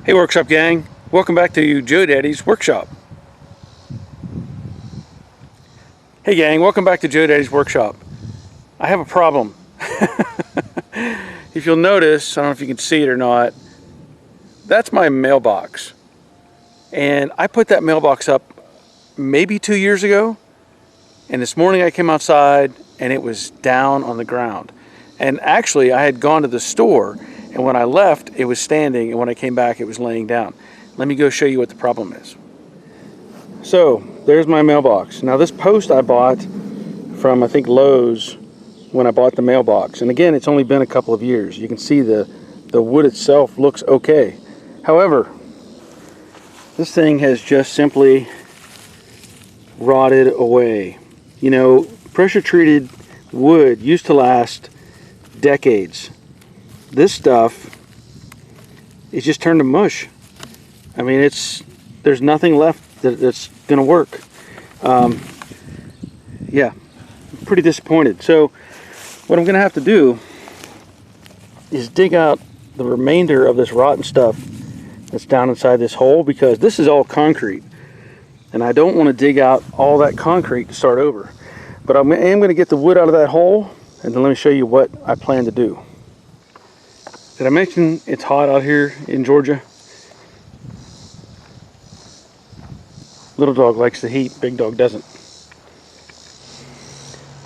Hey Workshop Gang, welcome back to Joe Daddy's Workshop. Hey gang, welcome back to Joe Daddy's Workshop. I have a problem. If you'll notice, I don't know if you can see it or not, that's my mailbox. And I put that mailbox up maybe 2 years ago, and this morning I came outside and it was down on the ground. And actually I had gone to the store, and when I left it was standing, and when I came back it was laying down. Let me go show you what the problem is. So there's my mailbox. Now this post I bought from I think Lowe's when I bought the mailbox, and again it's only been a couple of years. You can see the wood itself looks okay. However, this thing has just simply rotted away. You know, pressure treated wood used to last decades. This stuff is just turned to mush. I mean, there's nothing left that's gonna work. Yeah, I'm pretty disappointed. So what I'm gonna have to do is dig out the remainder of this rotten stuff that's down inside this hole, because this is all concrete and I don't want to dig out all that concrete to start over. But I am going to get the wood out of that hole, and then let me show you what I plan to do. Did I mention it's hot out here in Georgia? Little dog likes the heat, big dog doesn't.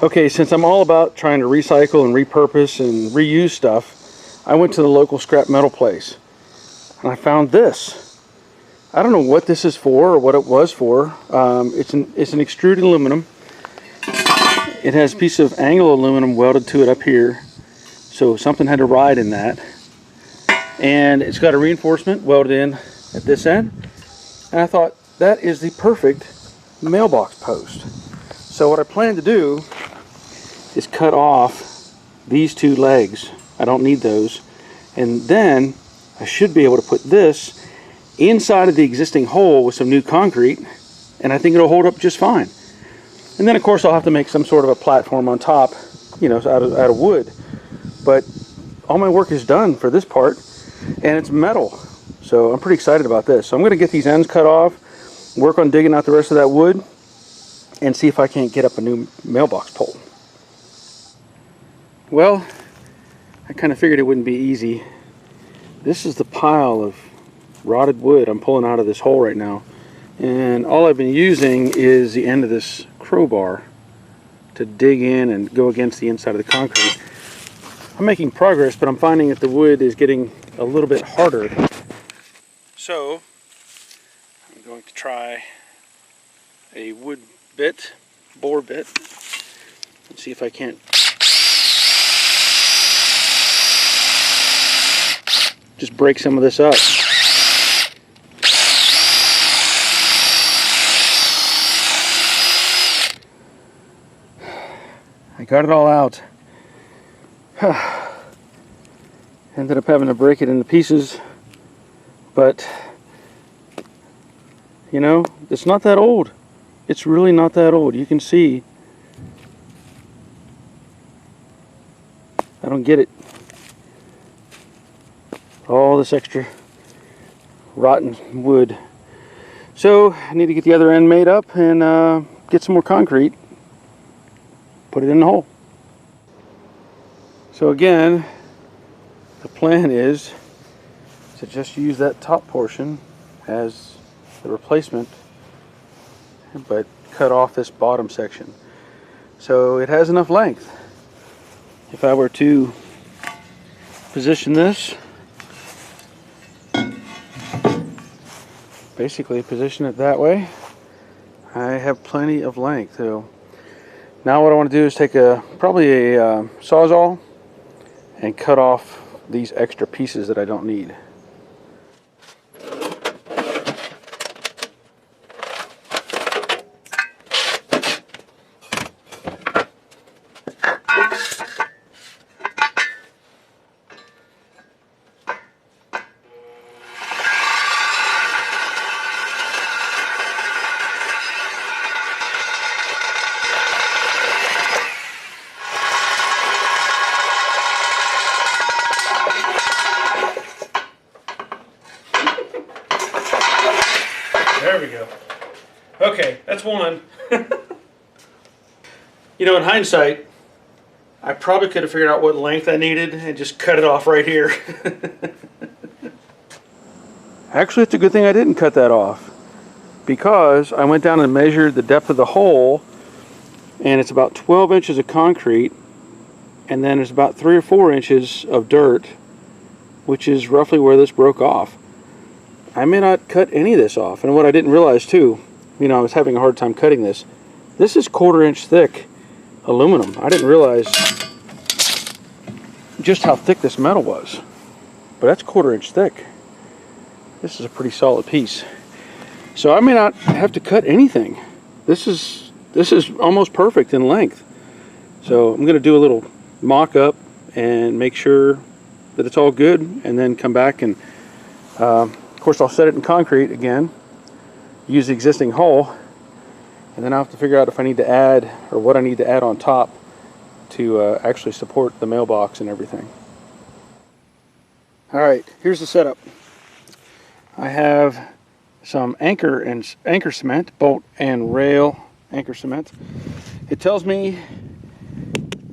Okay, since I'm all about trying to recycle and repurpose and reuse stuff, I went to the local scrap metal place and I found this. I don't know what this is for or what it was for. It's an extruded aluminum. It has a piece of angle aluminum welded to it up here, so something had to ride in that. And it's got a reinforcement welded in at this end. And I thought, that is the perfect mailbox post. So what I plan to do is cut off these two legs. I don't need those. And then I should be able to put this inside of the existing hole with some new concrete, and I think it'll hold up just fine. And then of course I'll have to make some sort of a platform on top, you know, out of wood. But all my work is done for this part, and it's metal. So I'm pretty excited about this. So I'm gonna get these ends cut off, work on digging out the rest of that wood, and see if I can't get up a new mailbox pole. Well, I kind of figured it wouldn't be easy. This is the pile of rotted wood I'm pulling out of this hole right now, and all I've been using is the end of this crowbar to dig in and go against the inside of the concrete. I'm making progress, but I'm finding that the wood is getting a little bit harder. So I'm going to try a wood bit, bore bit, and see if I can't just break some of this up. I got it all out. Ended up having to break it into pieces, but you know, it's not that old. It's really not that old. You can see. I don't get it. All this extra rotten wood. So I need to get the other end made up and get some more concrete, put it in the hole. So again, the plan is to just use that top portion as the replacement, but cut off this bottom section so it has enough length. If I were to position this, basically position it that way, I have plenty of length. So now what I want to do is take probably a Sawzall and cut off these extra pieces that I don't need. we go. Okay, that's one. You know, in hindsight, I probably could have figured out what length I needed and just cut it off right here. Actually, it's a good thing I didn't cut that off, because I went down and measured the depth of the hole, and it's about 12 inches of concrete, and then there's about 3 or 4 inches of dirt, which is roughly where this broke off. I may not cut any of this off. And what I didn't realize too, you know, I was having a hard time cutting this. This is 1/4 inch thick aluminum. I didn't realize just how thick this metal was, but that's 1/4 inch thick. This is a pretty solid piece. So I may not have to cut anything. This is almost perfect in length. So I'm going to do a little mock-up and make sure that it's all good, and then come back and of course I'll set it in concrete again, use the existing hole, and then I'll have to figure out if I need to add, or what I need to add on top to actually support the mailbox and everything. Alright, here's the setup. I have some anchor cement, bolt and rail anchor cement. It tells me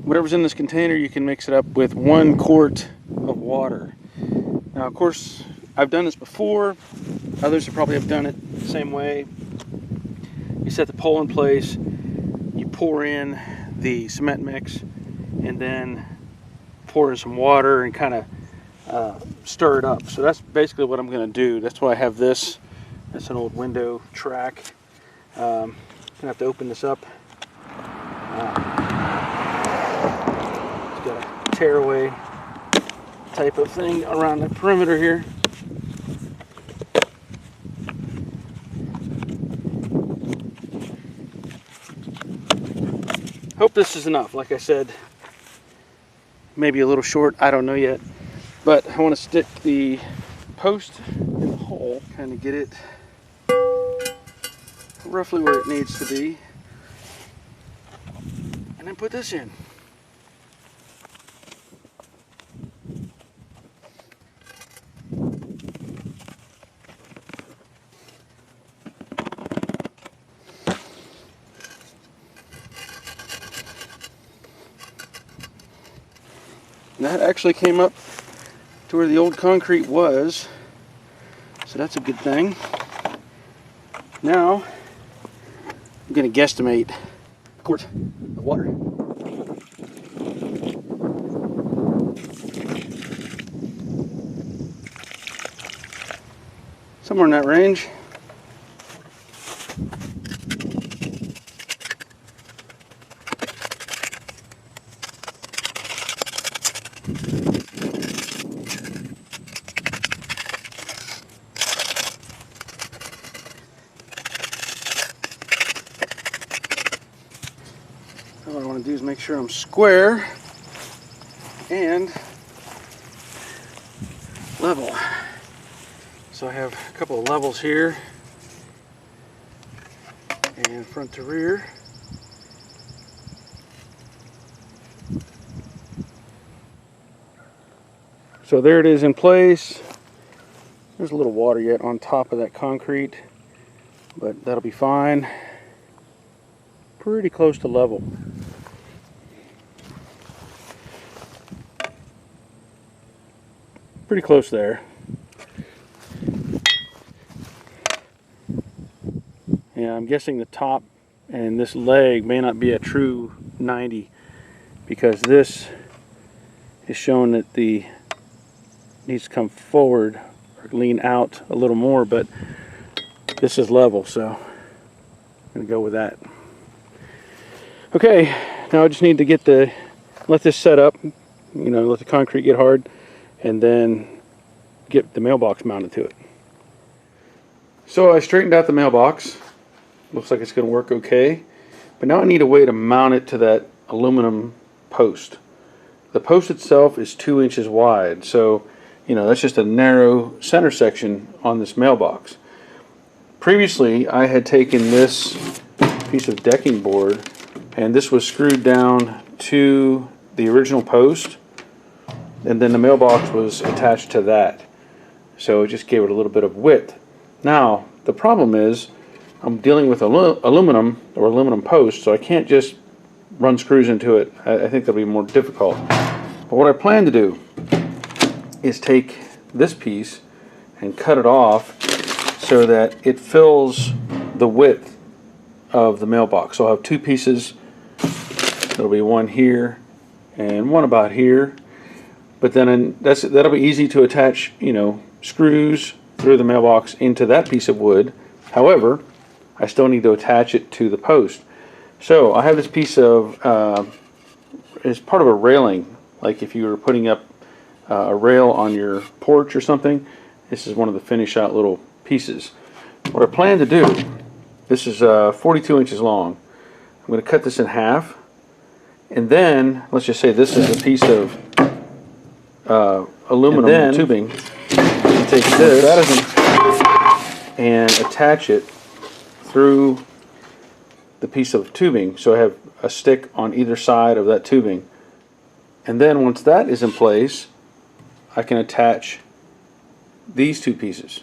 whatever's in this container, you can mix it up with 1 quart of water. Now, of course, I've done this before. Others probably have done it the same way. You set the pole in place, you pour in the cement mix, and then pour in some water and kind of stir it up. So that's basically what I'm going to do. That's why I have this. That's an old window track. I'm going to have to open this up. It's got a tearaway type of thing around the perimeter here. Hope this is enough. Like I said, maybe a little short, I don't know yet. But I want to stick the post in the hole, kind of get it roughly where it needs to be, and then put this in. And that actually came up to where the old concrete was, so that's a good thing. Now I'm going to guesstimate a quart of water. Somewhere in that range. What I want to do is make sure I'm square and level. So I have a couple of levels here, and front to rear. So there it is in place. There's a little water yet on top of that concrete, but that'll be fine. Pretty close to level. Pretty close there. Yeah, I'm guessing the top and this leg may not be a true 90, because this is showing that the needs to come forward or lean out a little more, but this is level, so I'm going to go with that. Okay, now I just need to let this set up, you know, let the concrete get hard, and then get the mailbox mounted to it. So I straightened out the mailbox. Looks like it's going to work okay, but now I need a way to mount it to that aluminum post. The post itself is 2 inches wide, so you know, that's just a narrow center section on this mailbox. Previously, I had taken this piece of decking board, and this was screwed down to the original post, and then the mailbox was attached to that. So it just gave it a little bit of width. Now, the problem is, I'm dealing with aluminum or aluminum post, so I can't just run screws into it. I think that'll be more difficult. But what I plan to do is take this piece and cut it off so that it fills the width of the mailbox. So I'll have two pieces. There'll be one here and one about here. But then that'll be easy to attach, you know, screws through the mailbox into that piece of wood. However, I still need to attach it to the post. So I have this piece of, it's part of a railing, like if you were putting up a rail on your porch or something. This is one of the finish out little pieces. What I plan to do, this is 42 inches long. I'm going to cut this in half, and then let's just say this is a piece of aluminum tubing. Take this and attach it through the piece of tubing, so I have a stick on either side of that tubing. And then once that is in place, I can attach these two pieces.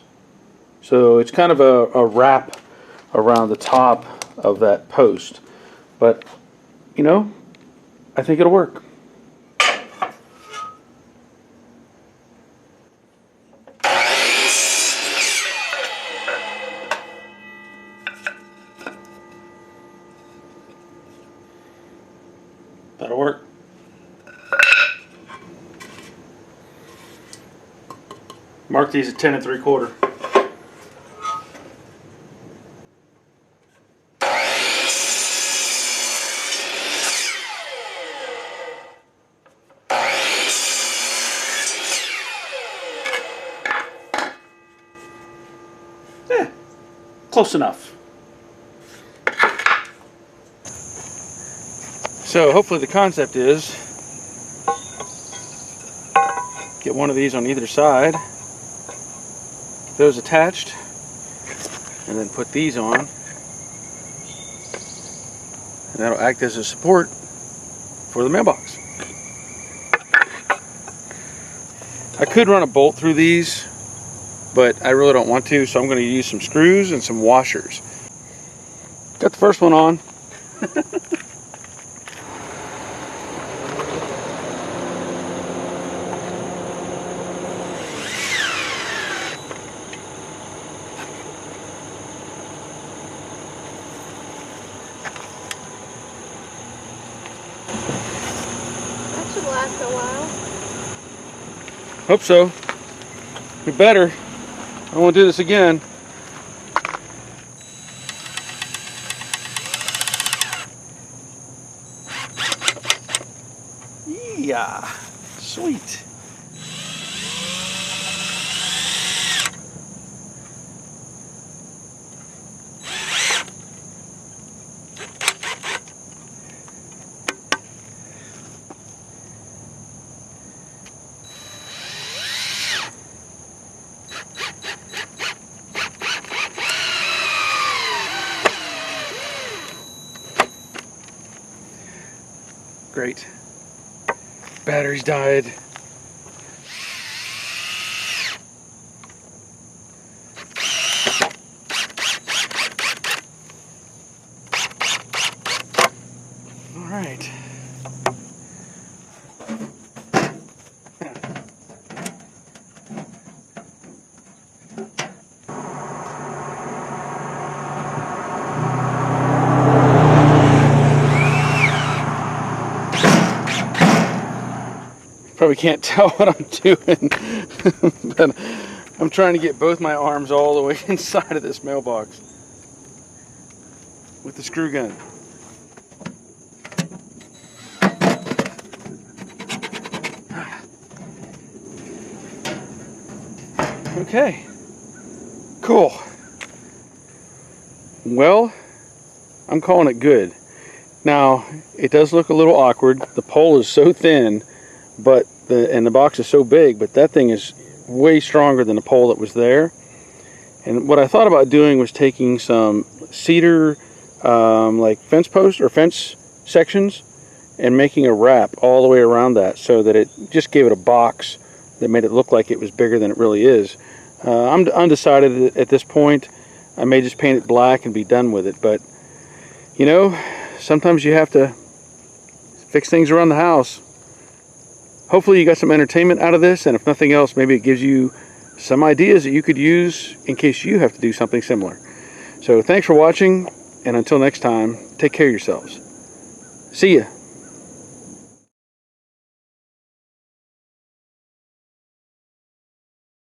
So it's kind of a wrap around the top of that post. But, you know, I think it'll work. That'll work. Mark these at 10 3/4. Close enough. So hopefully the concept is get one of these on either side, those attached, and then put these on, and that'll act as a support for the mailbox. I could run a bolt through these, but I really don't want to, so I'm going to use some screws and some washers. Got the first one on. That should last a while. Hope so. We better. I won't do this again. Yeah, sweet. Great. Batteries died. All right. Probably can't tell what I'm doing, but I'm trying to get both my arms all the way inside of this mailbox with the screw gun. Okay, cool. Well, I'm calling it good. Now, it does look a little awkward. The pole is so thin, but the box is so big, but that thing is way stronger than the pole that was there. And what I thought about doing was taking some cedar like fence posts or fence sections and making a wrap all the way around that, so that it just gave it a box that made it look like it was bigger than it really is. I'm undecided at this point. I may just paint it black and be done with it. But, you know, sometimes you have to fix things around the house. Hopefully you got some entertainment out of this, and if nothing else, maybe it gives you some ideas that you could use in case you have to do something similar. So thanks for watching, and until next time, take care of yourselves. See ya.